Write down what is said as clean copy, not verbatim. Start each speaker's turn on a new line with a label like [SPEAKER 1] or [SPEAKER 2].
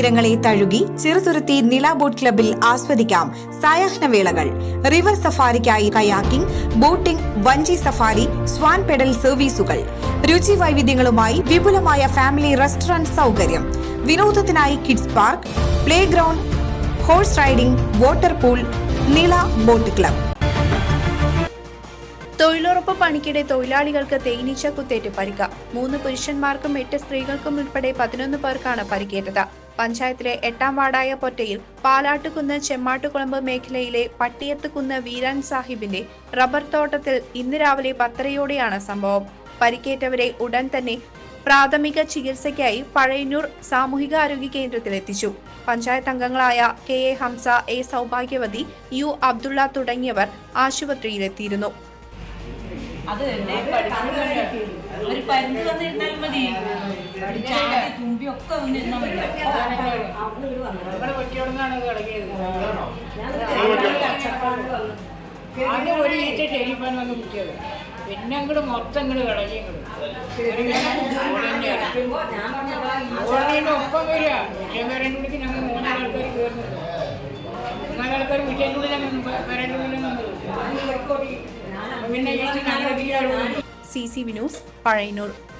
[SPEAKER 1] തീരങ്ങളെ തഴുകി ചെറുതുരുത്തി നില ബോട്ട് ക്ലബിൽ ആസ്വദിക്കാം സായാഹ്നവേളകൾ. റിവർ സഫാരിക്കായി കയാക്കിംഗ്, ബോട്ടിംഗ്, വഞ്ചി സഫാരി, സ്വാൻ പെഡൽ സർവീസുകൾ. രുചി വൈവിധ്യങ്ങളുമായി വിപുലമായ ഫാമിലി റെസ്റ്റോറന്റ് സൗകര്യം. വിനോദത്തിനായി kids park, play ground, horse riding, water pool. നില ബോട്ട് ക്ലബ്.
[SPEAKER 2] തൊഴിലുറപ്പ് പണിക്കിടെ തൊഴിലാളികൾക്ക് തേനീച്ച കുത്തേറ്റ് പരിക്ക്. 3 പുരുഷന്മാർക്കും 8 സ്ത്രീകൾക്കും ഉൾപ്പെടെ 11 പേർക്കാണ് പരിക്കേറ്റത്. പഞ്ചായത്തിലെ 8ാം വാർഡായ പൊറ്റയിൽ പാലാട്ടുകുന്ന് ചെമ്മാട്ടുകുളമ്പ് മേഖലയിലെ പട്ടിയത്തുകുന്ന് വീരാൻ സാഹിബിന്റെ റബ്ബർ തോട്ടത്തിൽ ഇന്ന് രാവിലെ 10:30-യോടെയാണ് സംഭവം. പരിക്കേറ്റവരെ ഉടൻ തന്നെ പ്രാഥമിക ചികിത്സയ്ക്കായി പഴയന്നൂർ സാമൂഹികാരോഗ്യ കേന്ദ്രത്തിൽ എത്തിച്ചു. പഞ്ചായത്ത് അംഗങ്ങളായ KA Hamza, A Saubhagyavathi, U Abdulla തുടങ്ങിയവർ ആശുപത്രിയിലെത്തിയിരുന്നു.
[SPEAKER 3] അത് ഒരു പരുന്ന് വന്നിരുന്നാൽ മതി, തുമ്പിയൊക്കെ വന്നിരുന്നാൽ മതി.
[SPEAKER 4] ആദ്യം ഒരു ഈച്ച ടെലിഫോൺ വന്ന് കുട്ടിയത്, പിന്നെ അങ്ങോട്ട് മൊത്തം ഇങ്ങോട്ട് കിടക്കി ഒപ്പം വരിക. പേരൻ്റെ ഉള്ളിൽ ഞങ്ങൾ 3 ആൾക്കാർ കയറുന്നത്, 4 ആൾക്കാർ വീട്ടിൻ്റെ ഉള്ളിൽ പേരൻ്റെ ഉള്ളിൽ പിന്നെ
[SPEAKER 2] CCV ന്യൂസ്, പഴയന്നൂർ.